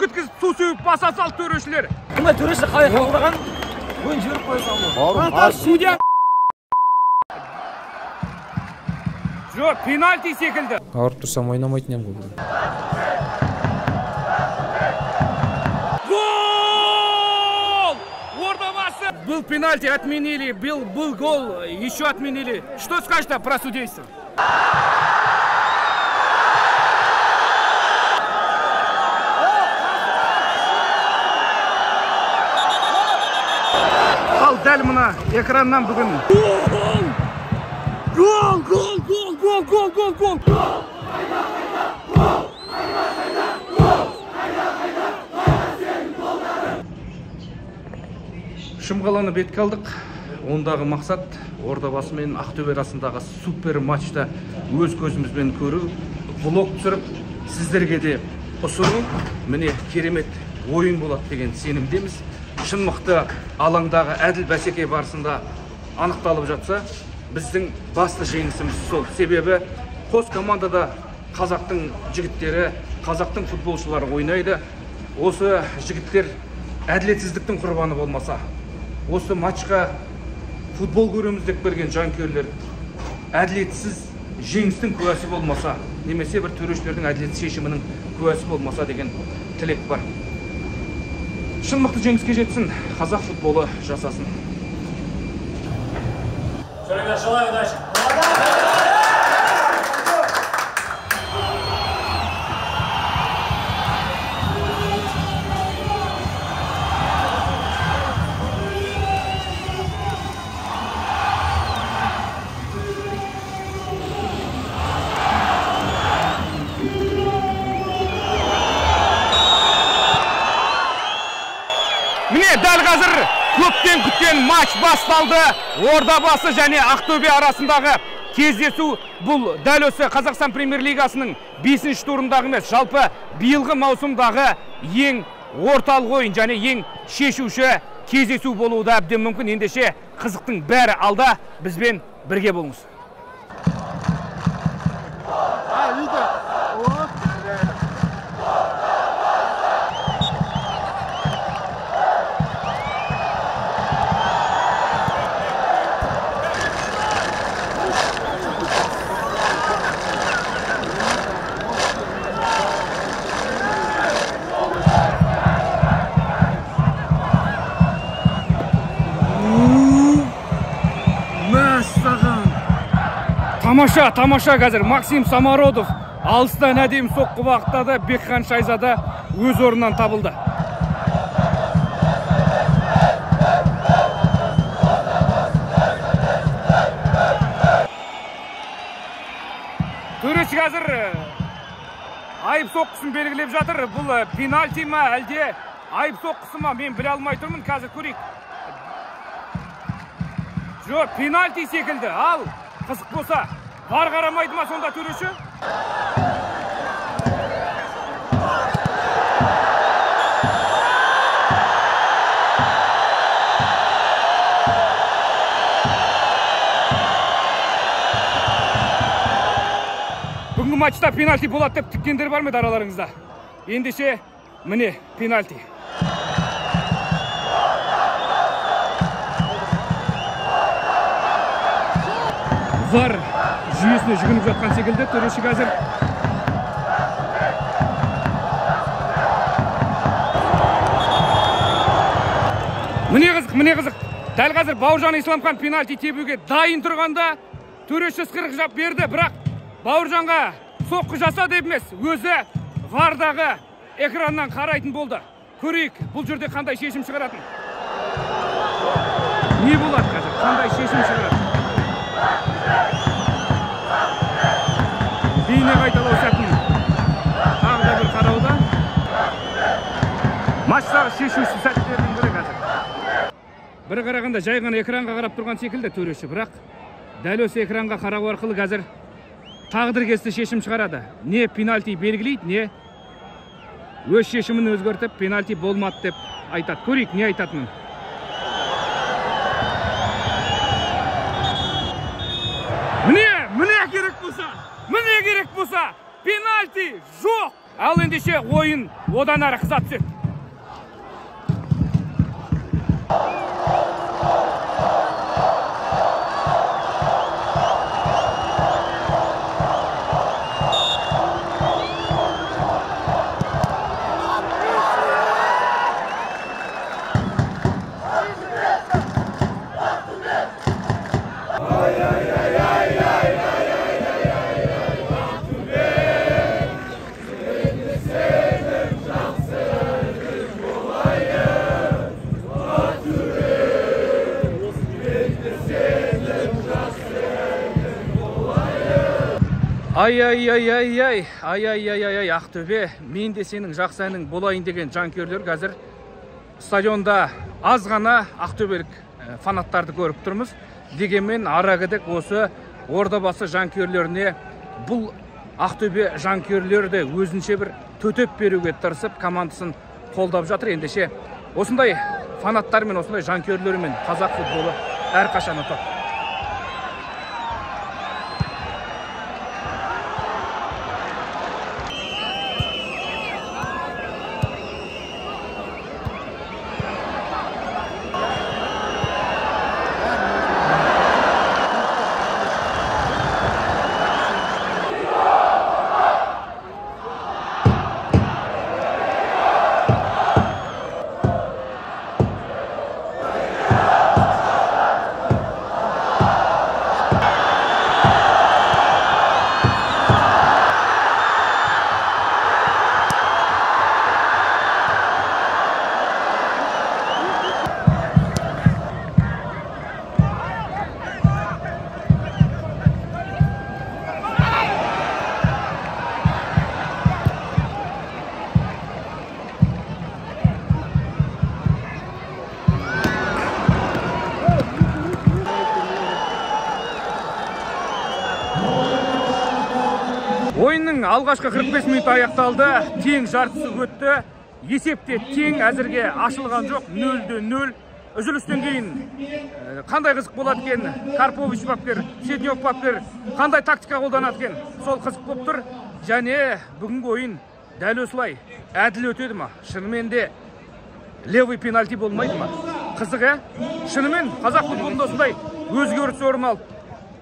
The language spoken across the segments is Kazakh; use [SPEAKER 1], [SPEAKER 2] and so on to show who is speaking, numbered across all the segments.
[SPEAKER 1] өткізіп су сеуіп баса салды төрешілер.
[SPEAKER 2] Кімді төреші қалай қабылдаған? Ойын жіберіп қоя салды.
[SPEAKER 1] Судья жоқ, пенальти секілді.
[SPEAKER 3] Ауырып тұрсам ойнамайтын ем бұл.
[SPEAKER 1] Гол! Ордабасы! Был пенальти, отменили, был гол, еще отменили. Что скажете про судейство? Ал дәл мына экраннан бүгін. Гол! Шымқаланы бетке алдық. Ондағы мақсат Ордабасы мен Ақтөбе арасындағы супер матчта өз көзімізбен көру, влог түсіріп, сіздерге де ұсыну. Міне керемет ойын болады деген сенімдеміз. Шын мықты алаңдағы әділ бәсеке барысында анықталып жатса, біздің басты жеңісіміз сол. Себебі қос командада қазақтың жігіттері, қазақтың футболшылары ойнайды. Осы жігіттер әділетсіздіктің құрбаны болмаса, осы матчқа футбол көреміз деп берген жанкүйерлер әділетсіз жеңістің куәсі болмаса, немесе бір төрешілердің әділетсіз шешімінің куәсі болмаса деген тілек бар. Шын мықты жеңіске жетсін, қазақ футболы жасасын.
[SPEAKER 2] Желаю удачи.
[SPEAKER 1] Міне дәл қазір көптен күткен матч басталды. Ордабасы және Ақтөбе арасындағы кездесу. Бұл дәл осы Қазақстан премьер-лигасының 5-ші турындағы емес, жалпы биылғы маусымдағы ең орталық ойын және ең шешуші кездесу болуы да әбден мүмкін. Ендеше қызықтың бәрі алда, бізбен бірге болыңыз. Тамаша қазір Максим Самородов алыстан әдемі соққы бағыттады. Бекхан Шайзада өз орнынан табылды. Төреші қазір айып соққысын белгілеп жатыр. Бұл пенальти ма, әлде айып соққысы ма, мен біле алмай тұрмын. Қазір көрейік. Жоқ, пенальти секілді. Ал қызық болса, бар қарамайды ма сонда төреші? Бүгінгі матчта пенальти болады деп тіккендер бар ма араларыңызда? Ендеше міне пенальти. Var жүйесіне жүгініп жатқан секілді, төреші қазір. Міне қызық. Дәл қазір Бауыржан Исламхан пенальти тебуге дайын тұрғанда төреші ысқырық жап берді, бірақ Бауыржанға соққы жаса деп емес, өзі вардағы экраннан қарайтын болды. Көрейік, бұл жерде қандай шешім шығаратын. Не болады қазір? Қандай шешім шығаратын? Бейне қайталау сәтін тағы да бір қарауда. Матчтағы шешуші сәттердің бірі қазір. Бірі қарағанда жай ғана экранға қарап тұрған секілді төреші, бірақ дәл осы экранға қарау арқылы қазір тағдыркесті шешім шығарады. Не пенальти белгілейді, не өз шешімін өзгертіп, пенальти болмады деп айтады. Көрейік, не айтатынын. Міне керек болса, пенальти жоқ. Ал ендеше ойын одан әрі қыза түседі. Ай, Ақтөбе, мен де сенің жақсы әнің болайын деген жанкүйерлер қазір стадионда аз ғана ақтөбелік фанаттарды көріп тұрмыз. Дегенмен арагідік осы Ордабасы жанкүйерлеріне бұл Ақтөбе жанкүйерлері де өзінше бір төтеп беруге тырысып командасын қолдап жатыр. Ендеше осындай фанаттармен, осындай жанкүйерлермен қазақ футболы әрқашан ұтады. Ойынның алғашқы 45 минут аяқталды, тең жартысы өтті. Есепте тең, әзірге ашылған жоқ, 0-0. Үзілістен кейін қандай қызық болады екен, Карпович бапкер, Седнев бапкер қандай тактика қолданады екен, сол қызық болып тұр. Және бүгінгі ойын дәл осылай әділ өтеді ма? Шынымен де левый пенальти болмайды ма? Қызық, шынымен қазақ футболында осындай өзгеріс орын алып,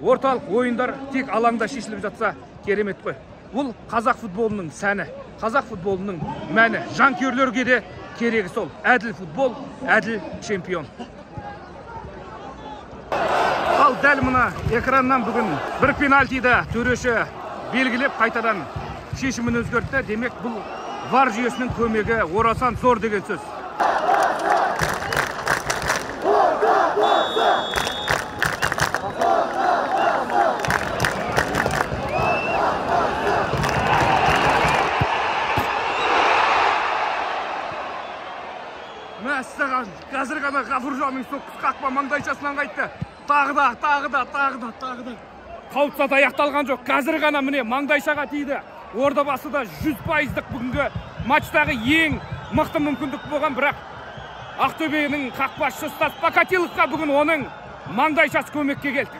[SPEAKER 1] орталық ойындар тек алаңда шешіліп жатса керемет қой. Бұл қазақ футболының сәні, қазақ футболының мәні. Жанкүйерлерге де керегі сол. Әділ футбол, әділ чемпион. Ал дәл мына экраннан бүгін бір пенальтиді төреші белгілеп қайтадан шешімін өзгертті. Демек бұл VAR жүйесінің көмегі орасан зор деген сөз. Қазір ғана Ғафуржанның соққысы қақпа маңдайшасынан қайтты. Тағы да. Қауіпсіз аяқталған жоқ. Қазір ғана міне маңдайшаға тиді. Ордабасы да 100%-дық бүгінгі матчтағы ең мықты мүмкіндік болған, бірақ Ақтөбенің қақпашысы Стас Покатиловқа бүгін оның маңдайшасы көмекке келді.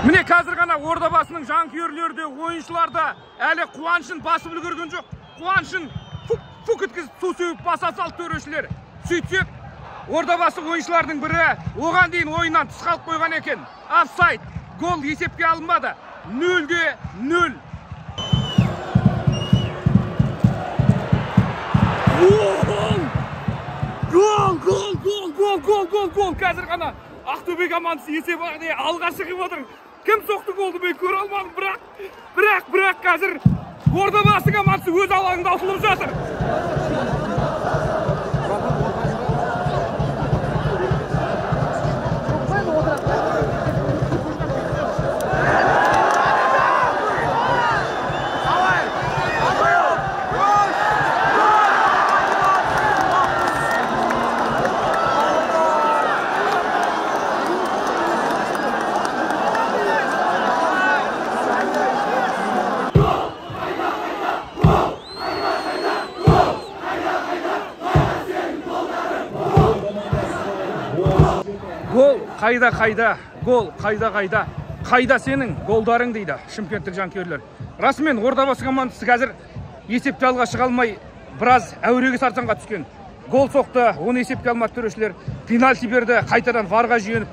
[SPEAKER 1] Міне қазір ғана Ордабасының жанкүйерлері де, ойыншылар да әлі қуанышын басып үлгерген жоқ. Қуанышын фук еткізіп су сеуіп баса салды төрешілер. Сөйтсек, Ордабасы ойыншылардың бірі оған дейін ойыннан тыс қалып қойған екен. Офсайд, гол есепке алынбады. 0-0. Гол! Қазір ғана Ақтөбе командасы есеп алға шығып отыр. Кім соқты голды мен көре алмадым, бірақ қазір Ордабасы командасы өз алаңында ұтылып жатыр. қайда гол, қайда сенің голдарың дейді шымкенттік жанкүйерлер. Расымен Ордабасы командасы қазір есепте алға шыға алмай біраз әуреге сарсаңға түскен. Гол соқты, оны есепке алмады төрешілер. Пенальти берді, қайтадан варға жүйеніп.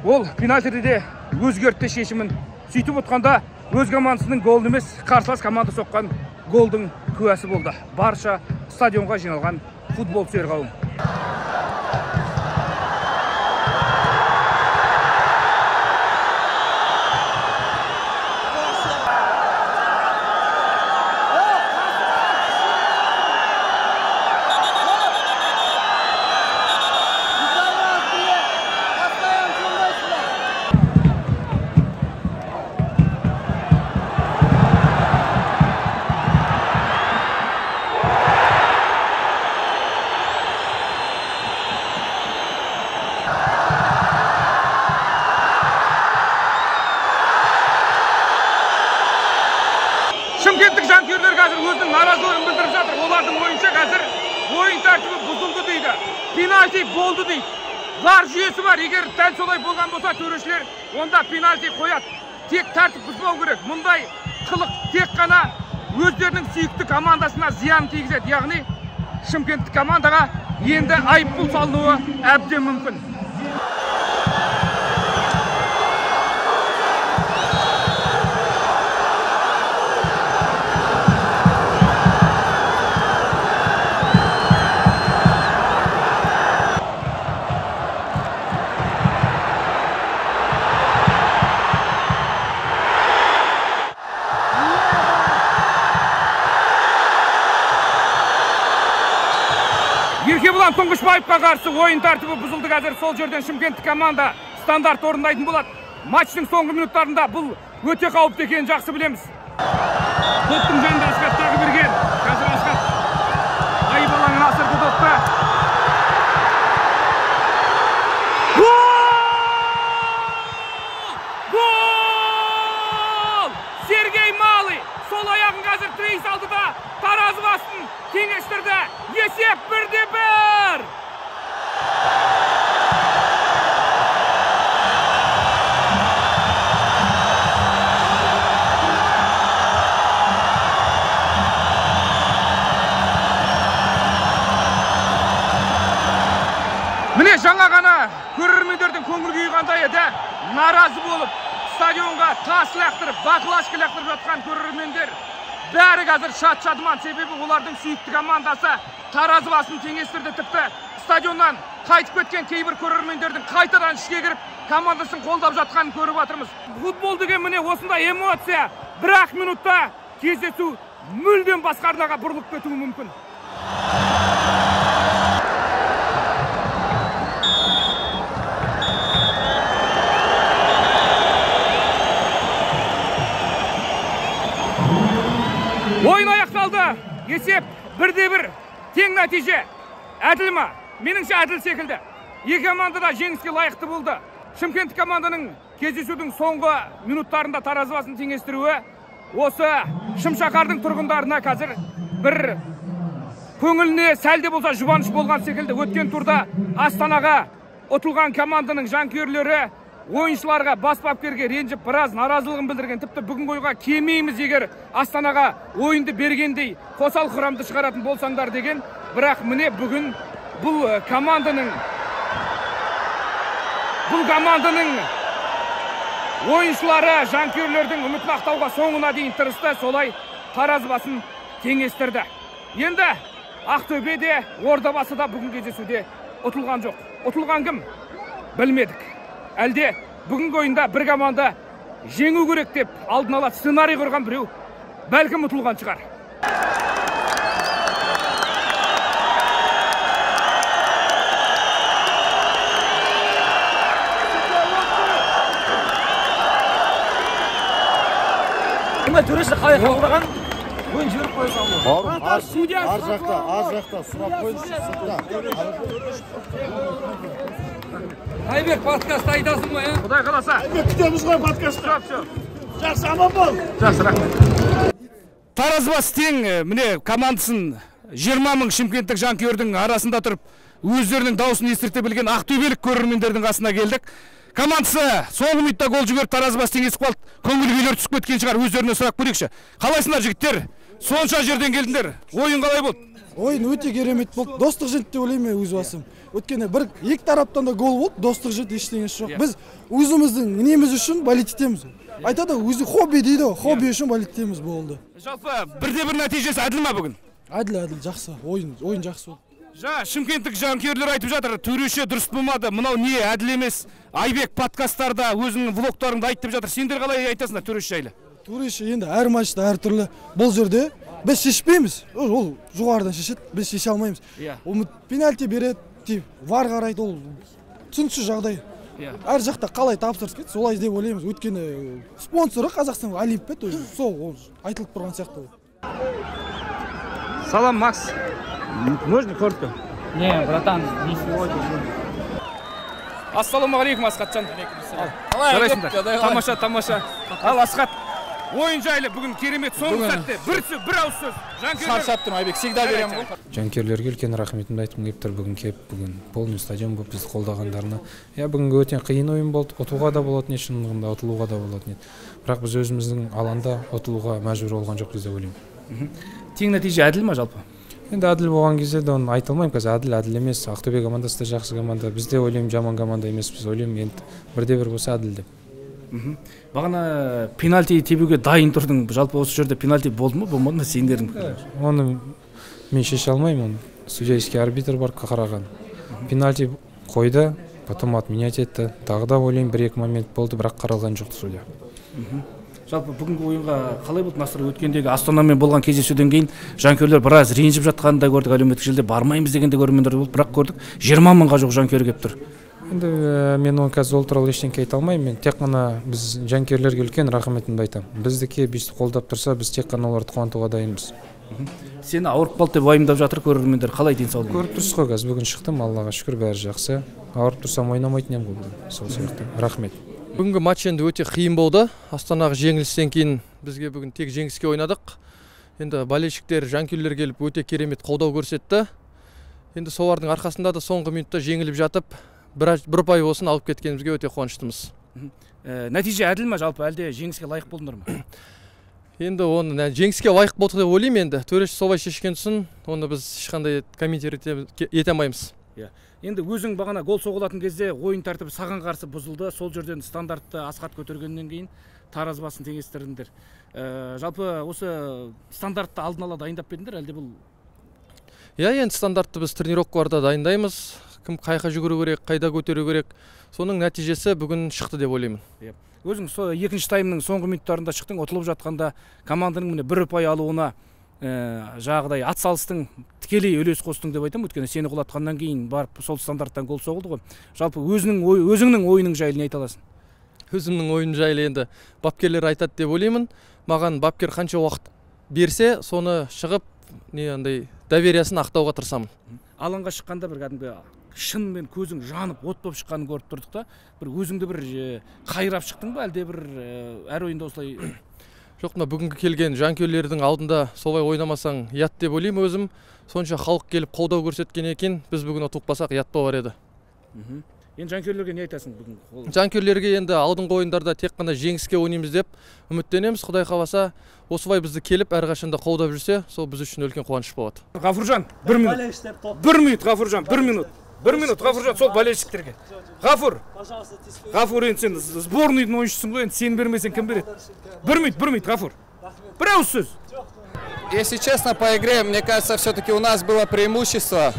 [SPEAKER 1] Ол пенальтиде де өзгертті шешімін. Сөйтіп отқанда өз командасының голын емес, қарсылас команда соққан голдың куәсі болды. Барша стадионға жиналған футбол сүйер қауым. Шымкенттік жанкүйерлер қазір өзінің наразылығын білдіріп жатыр. Олардың ойынша қазір ойын тәртібі бұзылды дейді. Пенальти болды дейді. Var жүйесі бар. Егер дәл солай болған болса, төрешілер онда пенальти қояды. Тек тәртіп бұзбау керек. Мұндай қылық тек қана өздерінің сүйікті командасына зиян тигізеді. Яғни Шымкенттік командаға енді айыппұл салынуы әбден мүмкін. Еркебұлан Тұңғышбаевқа қарсы ойын тәртібі бұзылды. Қазір сол жерден Шымкенттік команда стандарт орындайтын болады. Матчтың соңғы минуттарында бұл өте қауіпті екенін жақсы білеміз. Топтың жанында Асқат тағы берген. Қазір Асқат айып алаңын асырды допты. Гол! Сергей Малый сол аяғын қазір тірей салды да таразы басын теңестірді. Есеп 1-1. Міне жаңа ғана көрермендердің көңіл күйі қандай еді. Наразы болып, стадионға тас лақтырып, бақылашқа лақтырып жатқан көрермендер бәрі қазір шат-шадыман, себебі олардың сүйікті командасы таразы басын теңестірді. Тіпті стадионнан қайтып кеткен кейбір көрермендердің қайтадан ішке кіріп командасын қолдап жатқанын көріп жатырмыз. Футбол деген міне осындай эмоция. Бір-ақ минутта кездесу мүлдем басқа арнаға бұрылып кетуі мүмкін. Ойын аяқталды. Есеп 1-1. Тең нәтиже. Әділ ма? Меніңше әділ секілді. Екі команда да жеңіске лайықты болды. Шымкент команданың кездесудің соңғы минуттарында таразы басын теңестіруі осы Шымшақардың тұрғындарына қазір бір көңіліне сәлде болса жұбаныш болған секілді. Өткен турда Астанаға ұтылған команданың жанкүйерлері ойыншыларға, бас бапкерге ренжіп біраз наразылығын білдірген. Тіпті бүгінгі ойға келмейміз егер Астанаға ойынды бергендей қосал құрамды шығаратын болсаңдар деген. Бірақ міне бүгін бұл команданың ойыншылары жанкүйерлердің үмітін ақтауға соңына дейін тырысты. Солай таразы басын теңестірді. Енді Ақтөбе де, Ордабасы да бүгін кездесуде ұтылған жоқ. Ұтылған кім? Білмедік. Әлде бүгінгі ойында бір команда жеңу керек деп алдын ала сценарий құрған біреу бәлкім ұтылған шығар.
[SPEAKER 2] Төреші қалай қабылдаған ойын жіберіп қоя салды.
[SPEAKER 4] Аз жақта сұрап қойыңызшы.
[SPEAKER 2] Айбек, подкастты айтасың ба?
[SPEAKER 1] Құдай қаласа.
[SPEAKER 4] Күтеміз ғой подкастты. Жақсы, аман бол.
[SPEAKER 1] Жақсы, рахмет. Таразы бас тең, міне командасын 20 мың шымкенттік жанкүйердің арасында тұрып өздерінің даусын естірте білген ақтөбелік көрермендердің қасына келдік. Командасы соңғы минутта гол жіберіп Тараз бас теңесіп қалды. Көңіл күйлері түсіп кеткен шығар, өздеріне сұрақ көрейікші. Қалайсыңдар жігіттер? Сонша жерден келдіңдер. Ойын қалай болды?
[SPEAKER 5] Ойын өте керемет болды. Достық жент деп ойлаймын өз басым. Өткені екі тараптан да гол болды, достық жент ештеңесі жоқ. Біз өзіміздің неміз үшін болеть етеміз. Айтады, өзі хобби дейді, хобби үшін болеть етеміз болды.
[SPEAKER 1] Жалпы бірде-бір нәтижесі әділ ма бүгін?
[SPEAKER 5] Әділ, жақсы. Ойын жақсы болды.
[SPEAKER 1] Шымкенттік жанкүйерлер айтып жатыр, төреші дұрыс болмады. Мынау не әділ емес? Айбек подкасттарда өзінің влогтарында айтып жатыр. Сендер қалай айтасыңдар төреші жайлы?
[SPEAKER 5] Төреші енді әр матчта әртүрлі. Бұл жерде біз шешпейміз. Ол жоғарыдан шешеді, біз шеше алмаймыз. Ол пенальти береді, вар қарайды, ол түсініксіз жағдай. Әр жақта қалай тапсырыс кетті, солай деп ойлаймыз. Өйткені спонсоры Қазақстан Олимпиад, сол айтылып тұрған сияқты.
[SPEAKER 1] Салам, Макс. Можно коротко?
[SPEAKER 2] Не, братан, не сегодня.
[SPEAKER 1] Ассалаумағалейкум, Асқатжан. Жарайсыңдар. Тамаша. Ал Асқат, ойын жайлы бүгін керемет соңғы сәтте. Бір ауыз сөз.
[SPEAKER 2] Шаршап тұрмын, Айбек, всегда берем ғой.
[SPEAKER 3] Жанкүйерлерге үлкен рахметімді айтқым келіп тұр. Бүгін полный стадион болып бізді қолдағандарына. Бүгінгі өте қиын ойын болды. Ұтуға да болатын еді, шындығында ұтылуға да болатын еді. Бірақ біз өзіміздің алаңда ұтылуға мәжбүр болған жоқпыз деп ойлаймын.
[SPEAKER 1] Тең нәтиже әділ ма жалпы?
[SPEAKER 3] Енді әділ болған кезде де оны айта алмаймын. Қазір әділ емес. Ақтөбе командасы да жақсы команда. Біз де ойлаймын жаман команда емес. Біз ойлаймын енді бірде-бір болса әділ деп.
[SPEAKER 1] Бағана пенальти тебуге дайын тұрдың. Жалпы осы жерде пенальти болды ма, болмады ма сендердің?
[SPEAKER 3] Оны мен шеше алмаймын. Судейский арбитр бар қараған. Пенальти қойды, потом отменять етті. Тағы да ойлаймын 1-2 момент болды, бірақ қаралған жоқты судья.
[SPEAKER 1] Жалпы бүгінгі ойынға қалай болды Насыр? Өткендегі Астанамен болған кездесуден кейін жанкүйерлер біраз ренжіп жатқанын да көрдік, әлеуметтік желіде бармаймыз деген де көрермендер болды, бірақ көрдік 20 мыңға жоқ жанкүйер келіп тұр.
[SPEAKER 3] Енді мен оны қазір ол туралы ештеңе айта алмаймын. Мен тек қана біз жанкүйерлерге үлкен рахметімді айтамын. Біздікі бүйтіп қолдап тұрса, біз тек қана оларды қуантуға дайынбыз.
[SPEAKER 1] Сені ауырып қалды деп уайымдап жатыр көрермендер. Қалай денсаулығың?
[SPEAKER 3] Көріп тұрсыз ғой, қазір бүгін шықтым, Аллаға шүкір, бәрі жақсы. Ауырып тұрсам ойнамайтын едім ғой. Сол сияқты. Рахмет.
[SPEAKER 6] Бүгінгі матч енді өте қиын болды. Астанаға жеңілістен кейін бізге бүгін тек жеңіске ойнадық. Енді болельщиктер, жанкүйерлер келіп өте керемет қолдау көрсетті. Енді солардың арқасында да соңғы минутта жеңіліп жатып, бір ұпай болсын алып кеткенімізге өте қуаныштымыз.
[SPEAKER 1] Нәтиже әділ ма жалпы, әлде жеңіске лайық болдыңдар ма?
[SPEAKER 6] Енді оны жеңіске лайық болдық деп ойлаймын енді. Төреші солай шешкен соң, оны біз ешқандай комментарий ете алмаймыз.
[SPEAKER 1] Енді өзің бағана гол соғылатын кезде ойын тәртібі саған қарсы бұзылды. Сол жерден стандартты Асқат көтергеннен кейін Тараз басын теңестірдіңдер. Жалпы осы стандартты алдын ала дайындап бердіңдер, әлде бұл?
[SPEAKER 6] Енді стандартты біз тренировкаларда дайындаймыз. Кім қайқа жүгіру керек, қайда көтеру керек. Соның нәтижесі бүгін шықты деп ойлаймын.
[SPEAKER 1] Өзің екінші таймның соңғы минуттарында шықтың, ұтылып жатқанда команданың міне бір ұпай алуына жағдай атсалыстың тікелей үлес қостың деп айтамын. Өйткені сені құлатқаннан кейін барып сол стандарттан гол соғылды ғой. Жалпы өзіңнің ойының жайлы не айта аласың?
[SPEAKER 6] Өзімнің ойым жайлы енді бапкерлер айтады деп ойлаймын. Маған бапкер қанша уақыт берсе, соны шығып, довериясын ақтауға тырысамын.
[SPEAKER 1] Алаңға шыққанда бір кәдімгі шынымен көзің жанып, от болып шыққанын көріп тұрдық та, бір өзіңді бір қайрап шықтың ба, әлде бір әр ойында осылай?
[SPEAKER 6] Жоқ, бүгінгі келген жанкүйерлердің алдында солай ойнамасаң ят деп ойлаймын өзім. Сонша халық келіп қолдау көрсеткен екен, біз бүгін ұтылмасақ ят болар еді.
[SPEAKER 1] Енді жанкүйерлерге не айтасың бүгін?
[SPEAKER 6] Жанкүйерлерге енді алдыңғы ойындарда тек қана жеңіске ойнаймыз деп үміттенеміз. Құдай қаласа, осылай бізді келіп әрқашанда қолдап жүрсе, сол біз үшін үлкен қуаныш болады.
[SPEAKER 1] Ғафуржан, 1 минут. 1 минут, Ғафуржан, 1 минут. 1 минут, Ғафуржан, сол болельщиктерге. Ғафур, енді сен сборныйдың ойыншысың ғой, енді сен бермесең кім береді? 1 минут, Ғафур. Бір ауыз сөз.
[SPEAKER 7] Если честно, по игре, мне кажется, все-таки у нас было преимущество.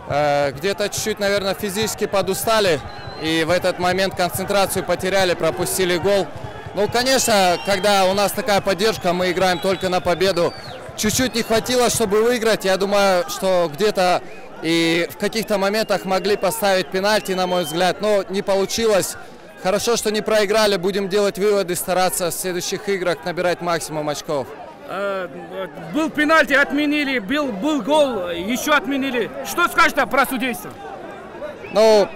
[SPEAKER 7] Где-то чуть-чуть, наверное, физически подустали. И в этот момент концентрацию потеряли, пропустили гол. Ну, конечно, когда у нас такая поддержка, мы играем только на победу. Чуть-чуть не хватило, чтобы выиграть. Я думаю, что где-то и в каких-то моментах могли поставить пенальти, на мой взгляд. Но не получилось. Хорошо, что не проиграли. Будем делать выводы, стараться в следующих играх набирать максимум очков.
[SPEAKER 1] Был пенальти, отменили, был гол, еще отменили. Что скажете про судейство?
[SPEAKER 7] Ну,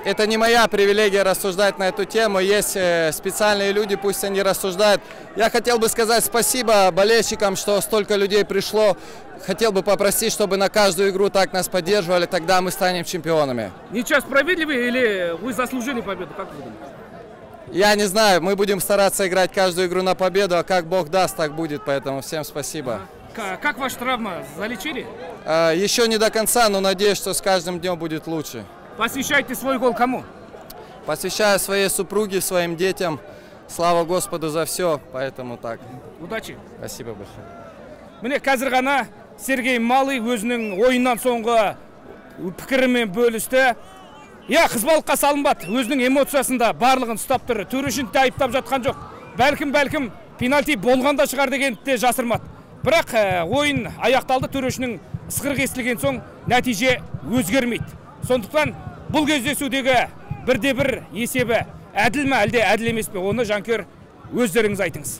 [SPEAKER 7] это не моя привилегия рассуждать на эту тему. Есть специальные люди, пусть они рассуждают. Я хотел бы сказать спасибо болельщикам, что столько людей пришло. Хотел бы попросить, чтобы на каждую игру так нас поддерживали, тогда мы станем чемпионами.
[SPEAKER 2] Ничего справедливый или вы заслужили победу? Как вы думаете?
[SPEAKER 7] Я не знаю, мы будем стараться играть каждую игру на победу, а как Бог даст, так будет, поэтому всем спасибо.
[SPEAKER 2] Как ваша травма? Залечили?
[SPEAKER 7] Еще не до конца, но надеюсь, что с каждым днем будет лучше.
[SPEAKER 2] Посвящайте свой гол кому?
[SPEAKER 7] Посвящаю своей супруге, своим детям. Слава Господу за все, поэтому так.
[SPEAKER 2] Удачи.
[SPEAKER 7] Спасибо большое.
[SPEAKER 2] Міне қазір ғана Сергей Малый өзінің ойыннан соңғы пікірімен бөлісті. Қызбалыққа салынбады. Өзінің эмоциясында барлығын ұстап тұр. Төрешін де айыптап жатқан жоқ. Бәлкім пенальти болғанда шығар дегенді де жасырмады. Бірақ ойын аяқталды. Төрешінің ысқырық естілген соң нәтиже өзгермейді. Сондықтан бұл кездесудегі 1-1 есебі әділ ме әлде әділ емес пе? Оны жанкүйер өздеріңіз айтыңыз.